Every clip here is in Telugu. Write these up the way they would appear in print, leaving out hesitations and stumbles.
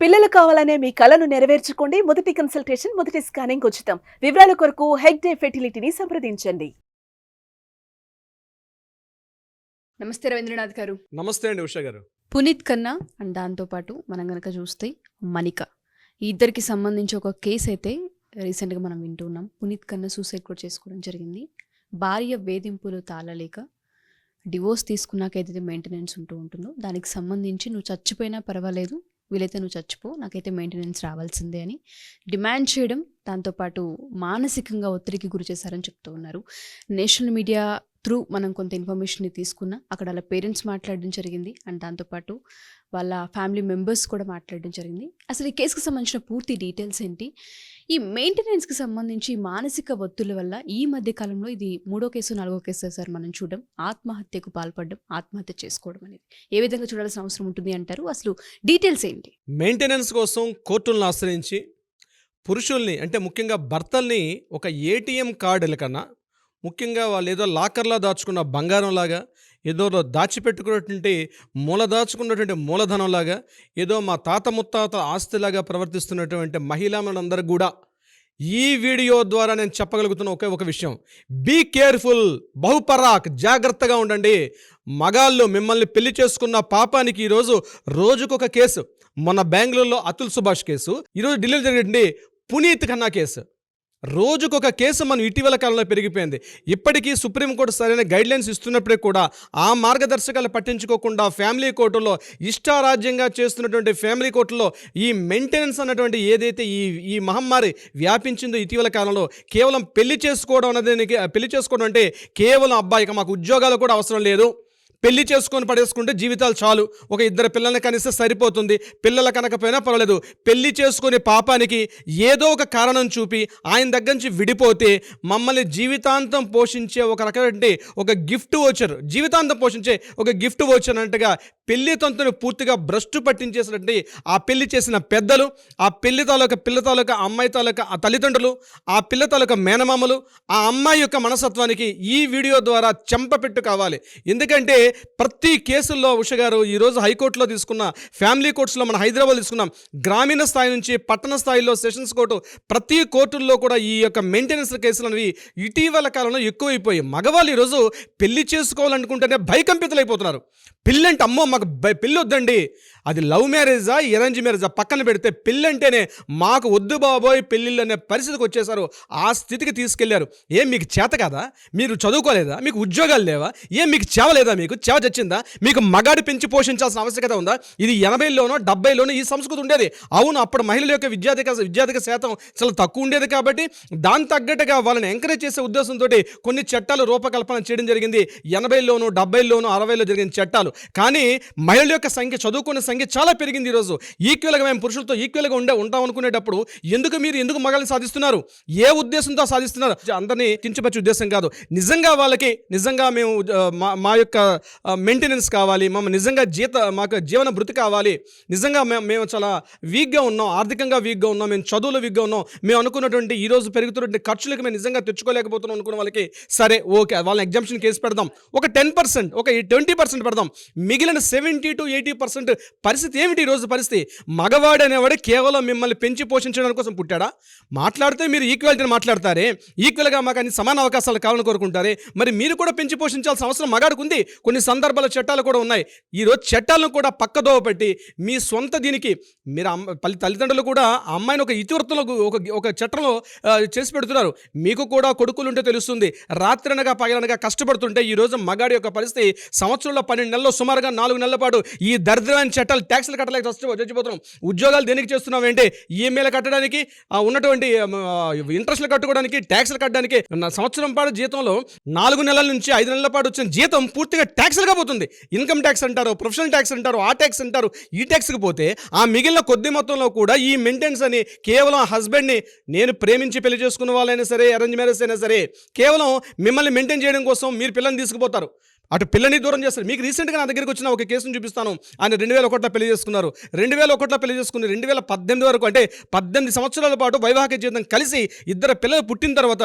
పిల్లలు కావాలనే మీ కలను నెరవేర్చుకోండి. మొదటి కన్సల్టేషన్, మొదటి స్కానింగ్ ఉచితం. వివరాల కొరకు హెగ్డే ఫెర్టిలిటీని సంప్రదించండి. నమస్తే రవీంద్రనాథ్ గారు. నమస్తే అండి ఉషా గారు. పునీత్ ఖన్నా అండ్ దాంతోపాటు మనం గనక చూస్తే మనిక, ఈ ఇద్దరికి సంబంధించి ఒక కేసు అయితే రీసెంట్గా మనం వింటున్నాం. పునీత్ ఖన్నా సూసైడ్ కూడా చేసుకోవడం జరిగింది. భార్య వేధింపులు తాళలేక డివోర్స్ తీసుకున్నాక ఏదైతే మెయింటెనెన్స్ ఉంటుందో దానికి సంబంధించి నువ్వు చచ్చిపోయినా పర్వాలేదు, వీలైతే నువ్వు చచ్చిపో, నాకైతే మెయింటెనెన్స్ రావాల్సిందే అని డిమాండ్ చేయడం, దాంతోపాటు మానసికంగా ఒత్తిడికి గురి చేశారని చెప్తూ ఉన్నారు. నేషనల్ మీడియా త్రూ మనం కొంత ఇన్ఫర్మేషన్ని తీసుకున్నా, అక్కడ వాళ్ళ పేరెంట్స్ మాట్లాడడం జరిగింది అండ్ దాంతోపాటు వాళ్ళ ఫ్యామిలీ మెంబర్స్ కూడా మాట్లాడడం జరిగింది. అసలు ఈ కేసుకు సంబంధించిన పూర్తి డీటెయిల్స్ ఏంటి, ఈ మెయింటెనెన్స్కి సంబంధించి మానసిక ఒత్తిళ్ల వల్ల ఈ మధ్య కాలంలో ఇది 3వ కేసు 4వ కేసు సార్ మనం చూడడం, ఆత్మహత్యకు పాల్పడడం, ఆత్మహత్య చేసుకోవడం అనేది ఏ విధంగా చూడాల్సిన అవసరం ఉంటుంది అంటారు? అసలు డీటెయిల్స్ ఏంటి? మెయింటెనెన్స్ కోసం కోర్టులను ఆశ్రయించి పురుషుల్ని, అంటే ముఖ్యంగా భర్తల్ని, ఒక ఏటీఎం కార్డుల కన్నా ముఖ్యంగా వాళ్ళు ఏదో లాకర్లా దాచుకున్న బంగారంలాగా, ఏదో దాచిపెట్టుకున్నటువంటి దాచుకున్నటువంటి మూలధనంలాగా, ఏదో మా తాత ముత్తాత ఆస్తిలాగా ప్రవర్తిస్తున్నటువంటి మహిళలందరూ కూడా ఈ వీడియో ద్వారా నేను చెప్పగలుగుతున్న ఒకే ఒక విషయం: బీ కేర్ఫుల్, బహుపరాక్, జాగ్రత్తగా ఉండండి. మగాళ్ళు మిమ్మల్ని పెళ్లి చేసుకున్న పాపానికి ఈరోజు రోజుకొక కేసు. మొన్న బెంగళూరులో అతుల్ సుభాష్ కేసు, ఈరోజు ఢిల్లీలో జరిగింది పునీత్ ఖన్నా కేసు. రోజుకొక కేసు మనం ఇటీవల కాలంలో పెరిగిపోయింది. ఇప్పటికీ సుప్రీంకోర్టు సరైన గైడ్లైన్స్ ఇస్తున్నప్పుడే కూడా ఆ మార్గదర్శకాలు పట్టించుకోకుండా ఫ్యామిలీ కోర్టులో ఇష్టారాజ్యంగా చేస్తున్నటువంటి ఫ్యామిలీ కోర్టులో ఈ మెయింటెనెన్స్ అన్నటువంటి ఏదైతే ఈ మహమ్మారి వ్యాపించిందో ఇటీవల కాలంలో, కేవలం పెళ్లి చేసుకోవడం అంటే కేవలం అబ్బాయికి మాకు ఉద్యోగాలు కూడా అవసరం లేదు, పెళ్లి చేసుకొని పడేసుకుంటే జీవితాలు చాలు, ఒక 2 పిల్లల్ని కనిస్తే సరిపోతుంది, పిల్లల కనకపోయినా పర్వాలేదు, పెళ్లి చేసుకునే పాపానికి ఏదో ఒక కారణం చూపి ఆయన దగ్గర నుంచి విడిపోతే మమ్మల్ని జీవితాంతం పోషించే ఒక రకమైన ఒక గిఫ్ట్ వోచర్, జీవితాంతం పోషించే ఒక గిఫ్ట్ వోచర్ అన్నట్టుగా పెళ్లి తంతుని పూర్తిగా భ్రష్టు పట్టించేసినటువంటి ఆ పెళ్లి చేసిన పెద్దలు, ఆ పెళ్లి తాలూకా పిల్ల తాలూకా అమ్మాయి తాలూకా ఆ తల్లిదండ్రులు, ఆ పిల్ల తాలూకా మేనమామలు, ఆ అమ్మాయి యొక్క మనస్తత్వానికి ఈ వీడియో ద్వారా చెంపపెట్టు కావాలి. ఎందుకంటే ప్రతి కేసుల్లో ఉషగారు ఈరోజు హైకోర్టులో తీసుకున్న, ఫ్యామిలీ కోర్ట్స్లో మన హైదరాబాద్ తీసుకున్నాం, గ్రామీణ స్థాయి నుంచి పట్టణ స్థాయిలో సెషన్స్ కోర్టు, ప్రతి కోర్టుల్లో కూడా ఈ యొక్క మెయింటెనెన్స్ కేసులు అనేవి ఇటీవల కాలంలో ఎక్కువైపోయి మగవాళ్ళు ఈరోజు పెళ్లి చేసుకోవాలనుకుంటేనే భయకంపితులైపోతున్నారు. పెళ్ళంటే అమ్మో మాకు పెళ్ళి వద్దండి, అది లవ్ మ్యారేజా అరేంజ్ మ్యారేజా పక్కన పెడితే పెళ్ళంటేనే మాకు వద్దు బాబోయ్ పెళ్ళిళ్ళు అనే పరిస్థితికి వచ్చేసారు. ఆ స్థితికి తీసుకెళ్లారు. ఏం మీకు చేత కదా, మీరు చదువుకోలేదా, మీకు ఉద్యోగాలు లేవా, ఏం మీకు చేవలేదా, మీకు చేవ చచ్చిందా, మీకు మగాడి పెంచి పోషించాల్సిన ఆవశ్యకత ఉందా? ఇది 80లోనో 70లోనో ఈ సంస్కృతి ఉండేది. అవును, అప్పుడు మహిళల యొక్క విద్యార్థిక శాతం చాలా తక్కువ ఉండేది కాబట్టి దాని తగ్గట్టుగా వాళ్ళని ఎంకరేజ్ చేసే ఉద్దేశంతో కొన్ని చట్టాలు రూపకల్పన చేయడం జరిగింది. 80లోనో 70లోనో 60లో జరిగిన చట్టాలు. కానీ మహిళల యొక్క సంఖ్య, చదువుకునే సంఖ్య చాలా పెరిగింది. ఈరోజు ఈక్వల్గా మేము పురుషులతో ఈక్వల్గా ఉంటాం అనుకునేటప్పుడు ఎందుకు మగాళ్ళని సాధిస్తున్నారు, ఏ ఉద్దేశంతో సాధిస్తున్నారు? అందరినీ కించపరిచే ఉద్దేశం కాదు. నిజంగా మేము మా యొక్క మెయింటెనెన్స్ కావాలి, నిజంగా మాకు జీవన భృతి కావాలి, నిజంగా మేము చాలా వీక్గా ఉన్నాం, ఆర్థికంగా వీక్గా ఉన్నాం, మేము చదువులో వీక్గా ఉన్నాం, మేము అనుకున్నటువంటి ఈరోజు పెరుగుతున్నటువంటి ఖర్చులకు మేము నిజంగా తెచ్చుకోలేకపోతున్నాం అనుకున్న వాళ్ళకి సరే ఓకే, వాళ్ళని ఎగ్జామ్షన్ కేసు పెడదాం, ఒక 10%, ఒక 20% పెడదాం, మిగిలిన 70 to 80% పరిస్థితి ఏమిటి? ఈరోజు పరిస్థితి మగవాడు అనేవాడు కేవలం మిమ్మల్ని పెంచి పోషించడం కోసం పుట్టాడా? మాట్లాడితే మీరు ఈక్వాలిటీని మాట్లాడతారే, ఈక్వల్గా మాకు అన్ని సమాన అవకాశాలు కావాలని కోరుకుంటారే, మరి మీరు కూడా పెంచి పోషించాల్సిన అవసరం మగాడికి ఉంది. కొన్ని సందర్భాల చట్టాలు కూడా ఉన్నాయి. ఈరోజు చట్టాలను కూడా పక్కదోవ పెట్టి మీ సొంత దీనికి మీరు తల్లిదండ్రులు కూడా ఆ అమ్మాయిని ఒక ఇతివృత్తంలో ఒక చట్టంలో చేసి పెడుతున్నారు. మీకు కూడా కొడుకులు ఉంటే తెలుస్తుంది. రాత్రనగా పగలనగా కష్టపడుతుంటే ఈరోజు మగాడి యొక్క పరిస్థితి సంవత్సరంలో 12 నెలల్లో సుమారుగా 4 నెలల పాటు ఈ దరిద్రమైన చట్టాలు, ట్యాక్స్లు కట్టలేక చచ్చిపోతున్నాం. ఉద్యోగాలు దేనికి చేస్తున్నాం అంటే ఈఎంఐలు కట్టడానికి, ఉన్నటువంటి ఇంట్రెస్ట్లు కట్టుకోవడానికి, ట్యాక్స్లు కట్టడానికి. సంవత్సరం పాటు జీతంలో 4 నెలల నుంచి 5 నెలల పాటు వచ్చిన జీతం పూర్తిగా ట్యాక్స్లుగా పోతుంది. ఇన్కమ్ ట్యాక్స్ అంటారు, ప్రొఫెషనల్ ట్యాక్స్ అంటారు, ఆ ట్యాక్స్ అంటారు, ఈ ట్యాక్స్కి పోతే ఆ మిగిలిన కొద్ది మొత్తంలో కూడా ఈ మెయింటెనెన్స్ అని కేవలం హస్బెండ్ని, నేను ప్రేమించి పెళ్లి చేసుకున్న వాళ్ళైనా సరే, అరేంజ్ మ్యారేజ్ అయినా సరే, కేవలం మిమ్మల్ని మెయింటైన్ చేయడం కోసం మీరు పిల్లల్ని తీసుకుపోతారు. అటు పిల్లని దూరం చేస్తారు. మీకు రీసెంట్గా నా దగ్గరికి వచ్చిన ఒక కేసును చూపిస్తాను. ఆయన 2001లో పెళ్లి చేసుకున్నారు. 2001లో పెళ్లి చేసుకుని 2018 వరకు, అంటే 18 సంవత్సరాల పాటు వైవాహిక జీవితం కలిసి ఇద్దరు పిల్లలు పుట్టిన తర్వాత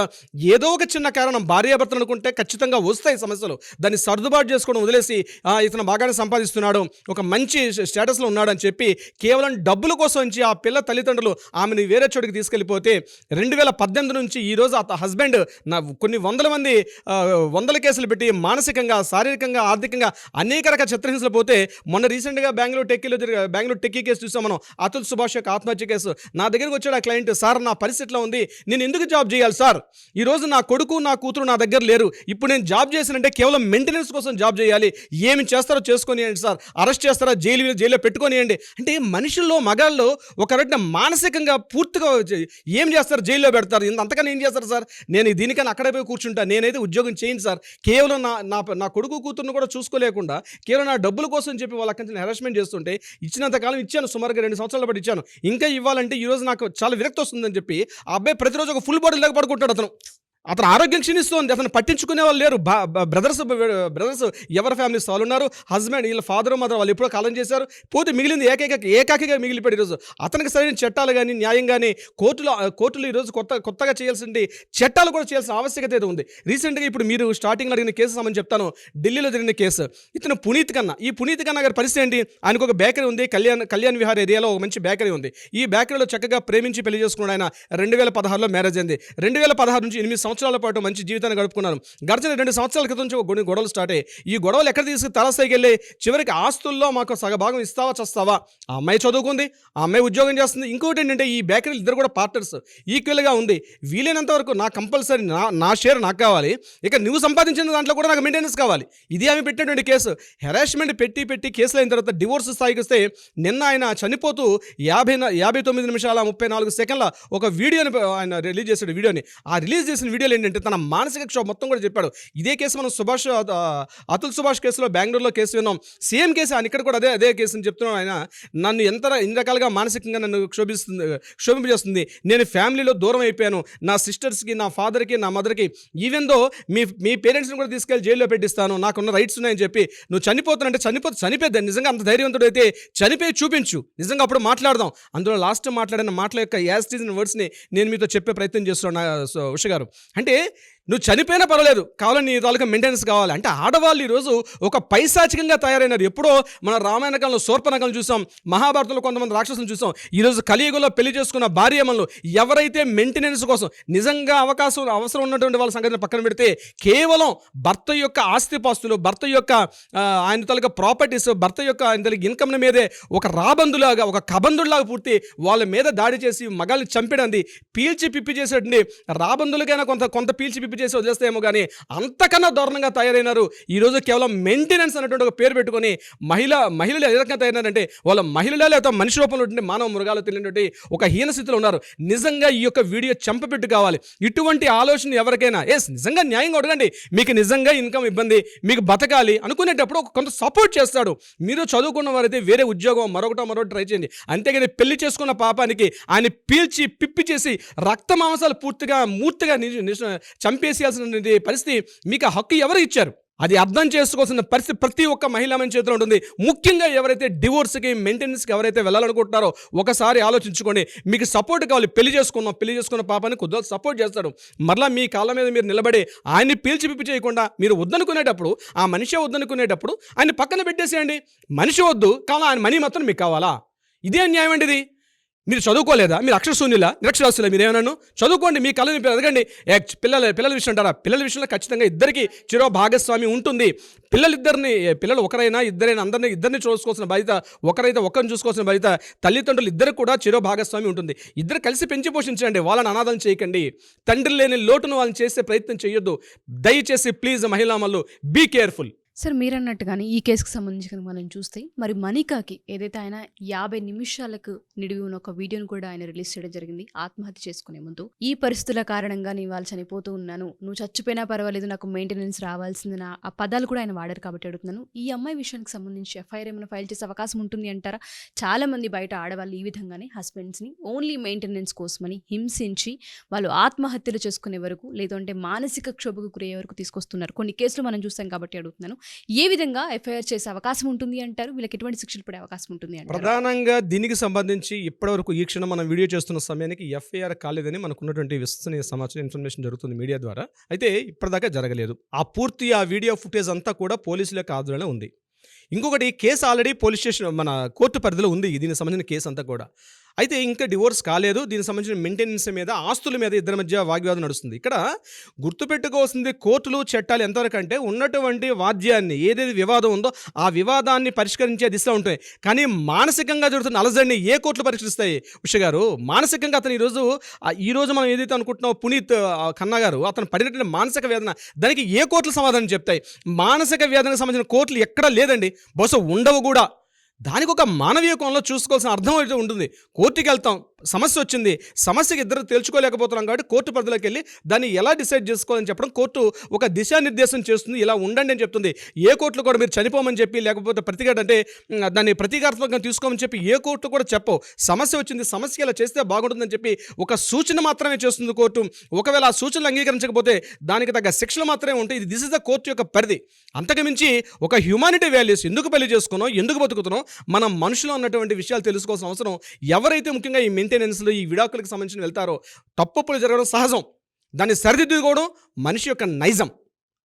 ఏదో ఒక చిన్న కారణం, భార్యాభర్తలు అనుకుంటే ఖచ్చితంగా వస్తాయి సమస్యలు, దాన్ని సర్దుబాటు చేసుకోవడం వదిలేసి ఇతను బాగానే సంపాదిస్తున్నాడు, ఒక మంచి స్టేటస్లో ఉన్నాడు అని చెప్పి కేవలం డబ్బుల కోసం వచ్చి ఆ పిల్ల తల్లిదండ్రులు ఆమెను వేరే చోటికి తీసుకెళ్ళిపోతే 2018 నుంచి ఈ రోజు ఆ హస్బెండ్ కొన్ని వందల కేసులు పెట్టి మానసికంగా, శారీరకంగా, ఆర్థికంగా అనేక రకాల చిత్రహింసలు పోతే మొన్న రీసెంట్గా బెంగళూరు టెక్కీ కేసు చూసాం మనం, అతుల్ సుభాష్ యొక్క ఆత్మహత్య కేసు. నా దగ్గరికి వచ్చాడు ఆ క్లయింట్, సార్ నా పరిస్థితిలో ఉంది, నేను ఎందుకు జాబ్ చేయాలి సార్, ఈరోజు నా కొడుకు నా కూతురు నా దగ్గర లేరు, ఇప్పుడు నేను జాబ్ చేశానంటే కేవలం మెయింటెనెన్స్ కోసం జాబ్ చేయాలి, ఏమి చేస్తారో చేసుకొనియండి సార్, అరెస్ట్ చేస్తారా జైల్లో పెట్టుకొనియండి అంటే మనుషుల్లో మగాళ్ళు ఒక రకమైన మానసికంగా పూర్తిగా ఏం చేస్తారు, జైల్లో పెడతారు, అంతకన్నా ఏం చేస్తారు సార్, నేను దీనికన్నా అక్కడే పోయి కూర్చుంటా, నేనైతే ఉద్యోగం చేయండి సార్, కేవలం నా కొడుకు కూతురును కూడా చూసుకోలేకుండా కేవలం నా డబ్బుల కోసం చెప్పి వాళ్ళ అక్కడి నుంచి హెరాస్మెంట్ చేస్తుంటే ఇచ్చినంతకాలం ఇచ్చాను, సుమారుగా 2 సంవత్సరాల పాటు ఇచ్చాను, ఇంకా ఇవ్వాలంటే ఈరోజు నాకు చాలా విరక్తి వస్తుందని చెప్పి ఆ అబ్బాయి ప్రతిరోజు ఒక ఫుల్ బాడీ లేక పడుకుంటాడు. అతను ఆరోగ్యం క్షీణిస్తోంది, అతను పట్టించుకునే వాళ్ళు లేరు. బ్రదర్స్ ఎవరి ఫ్యామిలీస్ వాళ్ళు ఉన్నారు, హస్బెండ్ వీళ్ళ ఫాదర్ మదర్ వాళ్ళు ఎప్పుడో కాలం చేశారు, పోతే మిగిలింది ఏకాకిగా మిగిలిపోయాడు. ఈరోజు అతనికి సరైన చట్టాలు కానీ న్యాయం కానీ కోర్టులు ఈరోజు కొత్తగా చేయాల్సింది చట్టాలు కూడా చేయాల్సిన ఆవశ్యకత అయితే ఉంది. రీసెంట్గా ఇప్పుడు మీరు స్టార్టింగ్లో అడిగిన కేసు సంబంధించి చెప్తాను. ఢిల్లీలో జరిగిన కేసు, ఇతను పునీత్ ఖన్నా గారి పరిస్థితి ఏంటి, ఆయనకు ఒక బేకరీ ఉంది, కళ్యాణ్ విహార్ ఏరియాలో ఒక మంచి బేకరీ ఉంది. ఈ బేకరీలో చక్కగా ప్రేమించి పెళ్లి చేసుకున్నాడు ఆయన. 2016లో మ్యారేజ్ అయింది. 2016 నుంచి 8 సంవత్సరాల పాటు మంచి జీవితాన్ని గడుపుకున్నారు. గడిచిన 2 సంవత్సరాల క్రితం నుంచి కొన్ని గొడవలు స్టార్ట్ అయ్యాయి. ఈ గొడవలు ఎక్కడ తీసుకుని తలస్థాయికి వెళ్ళి చివరికి ఆస్తుల్లో మాకు సగభాగం ఇస్తావా చస్తావా. ఆ అమ్మాయి చదువుకుంది, ఆ అమ్మాయి ఉద్యోగం చేస్తుంది. ఇంకోటి ఏంటంటే ఈ బేకరీలు ఇద్దరు కూడా పార్ట్నర్స్, ఈక్వల్గా ఉంది. వీలైనంత వరకు నా కంపల్సరీ నా షేర్ నాకు కావాలి, ఇక నువ్వు సంపాదించిన దాంట్లో కూడా నాకు మెయింటెనెన్స్ కావాలి. ఇది ఆమె పెట్టినటువంటి కేసు. హెరాస్మెంట్ పెట్టి కేసులు అయిన తర్వాత డివోర్స్ స్థాయికి వస్తే నిన్న ఆయన చనిపోతూ 59 నిమిషాల 34 సెకండ్ల ఒక వీడియోని ఆయన రిలీజ్ చేశాడు. ఆ రిలీజ్ చేసిన వీడియోలు ఏంటంటే తన మానసిక క్షోభ మొత్తం కూడా చెప్పాడు. ఇదే కేసు మనం అతుల్ సుభాష్ కేసులో బెంగళూరులో కేసు విన్నాం. సేమ్ కేసు ఆయన ఇక్కడ కూడా అదే కేసు అని చెప్తున్నాడు. ఆయన నన్ను ఎన్ని రకాలుగా మానసికంగా నన్ను క్షోభింపజేస్తుంది. నేను ఫ్యామిలీలో దూరం అయిపోయాను, నా సిస్టర్స్కి, నా ఫాదర్కి, నా మదర్కి, ఈవెన్ దో మీ పేరెంట్స్ని కూడా తీసుకెళ్ళి జైల్లో పెట్టిస్తాను, నాకున్న రైట్స్ ఉన్నాయని చెప్పి నువ్వు చనిపోతానంటే చనిపోద్దాను. నిజంగా అంత ధైర్యవంతుడు అయితే చనిపోయి చూపించు, నిజంగా అప్పుడు మాట్లాడదాం. అందులో లాస్ట్ మాట్లాడిన మాటల యొక్క యాజ్ ఇట్ ఈజ్ వర్డ్స్ని నేను మీతో చెప్పే ప్రయత్నం చేస్తున్నాను ఉష గారు. అంటే నువ్వు చనిపోయినా పర్వాలేదు, కావాలని నీ తాలూకా మెయింటెనెన్స్ కావాలి అంటే ఆడవాళ్ళు ఈరోజు ఒక పైశాచికంగా తయారైనారు. ఎప్పుడో మన రామాయణ కాలంలో శూర్పణఖను చూసాం, మహాభారతంలో కొంతమంది రాక్షసులను చూసాం. ఈరోజు కలియుగంలో పెళ్లి చేసుకున్న భార్యమలు ఎవరైతే మెయింటెనెన్స్ కోసం నిజంగా అవసరం ఉన్నటువంటి వాళ్ళ సంగతిని పక్కన పెడితే కేవలం భర్త యొక్క ఆస్తిపాస్తులు, భర్త యొక్క ఆయన తాలూకా ప్రాపర్టీస్, భర్త యొక్క ఆయన తాలూకా ఇన్కమ్ మీదే ఒక రాబందులాగా, ఒక కబందులాగా పూర్తి వాళ్ళ మీద దాడి చేసి మగాళ్ళని చంపేడంది, పీల్చి పిప్పి చేసేటండి. రాబందులకైనా కొంత పీల్చి పిప్పి చేసి వదిలేస్తాయేమో కానీ అంతకన్నా దారుణంగా తయారైనారు. ఈరోజు కేవలం మెయింటెనెన్స్ అనేటువంటి ఒక పేరు పెట్టుకొని మహిళలు ఏ రకంగా తయారైనారంటే వాళ్ళ మహిళలే లేదా మనిషి రూపంలో ఉంటే మానవ మృగాలు తెలియనటువంటి ఒక హీన స్థితిలో ఉన్నారు. నిజంగా ఈ యొక్క వీడియో చంపపెట్టు కావాలి. ఇటువంటి ఆలోచన ఎవరికైనా నిజంగా న్యాయంగా అడగండి. మీకు నిజంగా ఇన్కమ్ ఇబ్బంది, మీకు బతకాలి అనుకునేటప్పుడు కొంత సపోర్ట్ చేస్తాడు. మీరు చదువుకున్న వారైతే వేరే ఉద్యోగం మరొకటి ట్రై చేయండి. అంతేగాని పెళ్లి చేసుకున్న పాపానికి ఆయన పీల్చి పిప్పి చేసి రక్త మాంసాలు పూర్తిగా మూర్తిగా చంపేసేయాల్సిన పరిస్థితి మీకు హక్కు ఎవరు ఇచ్చారు? అది అర్థం చేసుకోవాల్సిన పరిస్థితి ప్రతి ఒక్క మహిళా మన చేతిలో ఉంటుంది. ముఖ్యంగా ఎవరైతే డివోర్స్కి, మెయింటెనెన్స్కి ఎవరైతే వెళ్ళాలనుకుంటున్నారో ఒకసారి ఆలోచించుకోండి. మీకు సపోర్ట్ కావాలి. పెళ్లి చేసుకున్న పాపాన్ని కొద్దిగా సపోర్ట్ చేస్తాడు. మరలా మీ కాళ్ళ మీద మీరు నిలబడి ఆయన్ని పీల్చి పిప్పి చేయకుండా మీరు వద్దనుకునేటప్పుడు, ఆ మనిషి వద్దనుకునేటప్పుడు ఆయన పక్కన పెట్టేసేయండి. మనిషి వద్దు, కానీ ఆయన మనీ మాత్రం మీకు కావాలా? ఇదే న్యాయం అండి. ఇది మీరు చదువుకోలేదా? మీరు అక్షరశూన్యులా, నిరక్షరాస్యులా? మీరు ఏమన్నాను చదువుకోండి, మీ కళని ఎదగండి. పిల్లల విషయం అంటారా? పిల్లల విషయంలో ఖచ్చితంగా ఇద్దరికి చిరో భాగస్వామి ఉంటుంది. పిల్లలు ఒకరైనా ఇద్దరైనా ఇద్దరిని చూసుకోవాల్సిన బాధ్యత, ఒకరిని చూసుకోవాల్సిన బాధ్యత తల్లిదండ్రులు ఇద్దరు కూడా చిరో భాగస్వామి ఉంటుంది. ఇద్దరు కలిసి పెంచి పోషించండి, వాళ్ళని అనాథం చేయకండి. తండ్రి లేని లోటును వాళ్ళని చేసే ప్రయత్నం చేయొద్దు. దయచేసి ప్లీజ్ మహిళామల్లు బీ కేర్ఫుల్. సార్ మీరన్నట్టుగానే ఈ కేసుకు సంబంధించి కనుక మనం చూస్తే మరి మనికాకి ఏదైతే ఆయన 50 నిమిషాలకు నిడివి ఉన్న ఒక వీడియోను కూడా ఆయన రిలీజ్ చేయడం జరిగింది ఆత్మహత్య చేసుకునే ముందు. ఈ పరిస్థితుల కారణంగా నేను వాళ్ళు చనిపోతూ ఉన్నాను, నువ్వు చచ్చిపోయినా పర్వాలేదు, నాకు మెయింటెనెన్స్ రావాల్సింది, ఆ పదాలు కూడా ఆయన వాడారు కాబట్టి అడుగుతున్నాను. ఈ అమ్మాయి విషయానికి సంబంధించి ఎఫ్ఐఆర్ ఏమైనా ఫైల్ చేసే అవకాశం ఉంటుంది అంటారా? చాలా మంది బయట ఆడవాళ్ళు ఈ విధంగానే హస్బెండ్స్ని ఓన్లీ మెయింటెనెన్స్ కోసమని హింసించి వాళ్ళు ఆత్మహత్యలు చేసుకునే వరకు, లేదంటే మానసిక క్షోభకు గురయ్యే వరకు తీసుకొస్తున్నారు. కొన్ని కేసులు మనం చూస్తాం కాబట్టి అడుగుతున్నాను. ఏ విధంగా ఎఫ్ఐఆర్ చేసే అవకాశం ఉంటుంది అంటారు? వీళ్ళకి ఎటువంటి శిక్షలు పడే అవకాశం ఉంటుంది అంటారు? ప్రధానంగా దీనికి సంబంధించి ఇప్పటివరకు ఈ క్షణం మనం వీడియో చేస్తున్న సమయానికి ఎఫ్ఐఆర్ కాలేదని మనకున్నటువంటి విశ్వసనీయ సమాచారం ఇన్ఫర్మేషన్ జరుగుతుంది మీడియా ద్వారా. అయితే ఇప్పటిదాకా జరగలేదు. ఆ వీడియో ఫుటేజ్ అంతా కూడా పోలీసుల యొక్క ఆధ్వర్యంలో ఉంది. ఇంకొకటి కేసు ఆల్రెడీ పోలీస్ స్టేషన్ మన కోర్టు పరిధిలో ఉంది. దీనికి సంబంధించిన కేసు అంతా కూడా. అయితే ఇంకా డివోర్స్ కాలేదు. దీనికి సంబంధించిన మెయింటెనెన్స్ మీద, ఆస్తుల మీద ఇద్దరి మధ్య వాగ్వాదం నడుస్తుంది. ఇక్కడ గుర్తుపెట్టుకోవాల్సింది కోర్టులు, చట్టాలు ఎంతవరకు అంటే ఉన్నటువంటి వాద్యాన్ని ఏదైతే వివాదం ఉందో ఆ వివాదాన్ని పరిష్కరించే దిశలో ఉంటాయి. కానీ మానసికంగా జరుగుతున్న అలజడిని ఏ కోర్టులు పరిష్కరిస్తాయి? ఉష గారు, మానసికంగా అతను ఈరోజు మనం ఏదైతే అనుకుంటున్నామో పునీత్ ఖన్నా గారు అతను పడినటువంటి మానసిక వేదన, దానికి ఏ కోర్టులు సమాధానం చెప్తాయి? మానసిక వేదనకు సంబంధించిన కోర్టులు ఎక్కడా లేదండి, బహుశా ఉండవు కూడా. దానికి ఒక మానవీయ కోణంలో చూసుకోవాల్సిన అర్థం అయితే ఉంటుంది. కోర్టుకి వెళ్తాం, సమస్య వచ్చింది, సమస్యకి ఇద్దరు తేల్చుకోలేకపోతున్నాం కాబట్టి కోర్టు పరిధిలోకి వెళ్ళి దాన్ని ఎలా డిసైడ్ చేసుకోవాలని చెప్పడం కోర్టు ఒక దిశానిర్దేశం చేస్తుంది. ఇలా ఉండండి అని చెప్తుంది. ఏ కోర్టులు కూడా మీరు చనిపోమని చెప్పి, లేకపోతే అంటే దాన్ని ప్రతీకాత్మకంగా తీసుకోమని చెప్పి ఏ కోర్టు కూడా చెప్పవు. సమస్య వచ్చింది, సమస్య ఇలా చేస్తే బాగుంటుందని చెప్పి ఒక సూచన మాత్రమే చేస్తుంది కోర్టు. ఒకవేళ ఆ సూచనలు అంగీకరించకపోతే దానికి తగ్గ శిక్షలు మాత్రమే ఉంటాయి. దిస్ ఇస్ ద కోర్టు యొక్క పరిధి. అంతకుమించి ఒక హ్యూమానిటీ వాల్యూస్, ఎందుకు పెళ్లి చేసుకున్నాం, ఎందుకు బతుకుతున్నాం, మనం మనుషులో ఉన్నటువంటి విషయాలు తెలుసుకోవాల్సిన అవసరం ఎవరైతే ముఖ్యంగా ఈ మెయింటెనెన్స్లో, ఈ విడాకులకు సంబంధించిన వెళ్తారో, తప్పులు జరగడం సహజం, దాన్ని సరిదిద్దుకోవడం మనిషి యొక్క నైజం,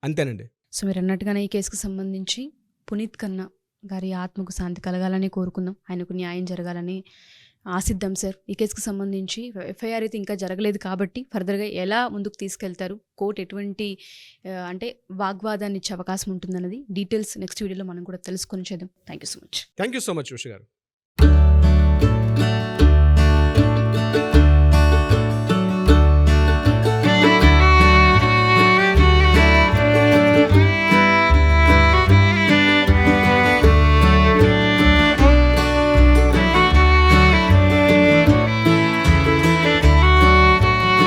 అంతేనండి. సో మీరు అన్నట్టుగానే ఈ కేసుకు సంబంధించి పునీత్ ఖన్నా గారి ఆత్మకు శాంతి కలగాలని కోరుకుందాం, ఆయనకు న్యాయం జరగాలని ఆశిద్దాం సార్. ఈ కేసుకు సంబంధించి ఎఫ్ఐఆర్ అయితే ఇంకా జరగలేదు కాబట్టి ఫర్దర్గా ఎలా ముందుకు తీసుకెళ్తారు, కోర్టు ఎటువంటి అంటే వాగ్వాదాన్ని ఇచ్చే అవకాశం ఉంటుందన్నది డీటెయిల్స్ నెక్స్ట్ వీడియోలో మనం కూడా తెలుసుకొని చేద్దాం. Thank you so much. Thank you so much Usha గారు.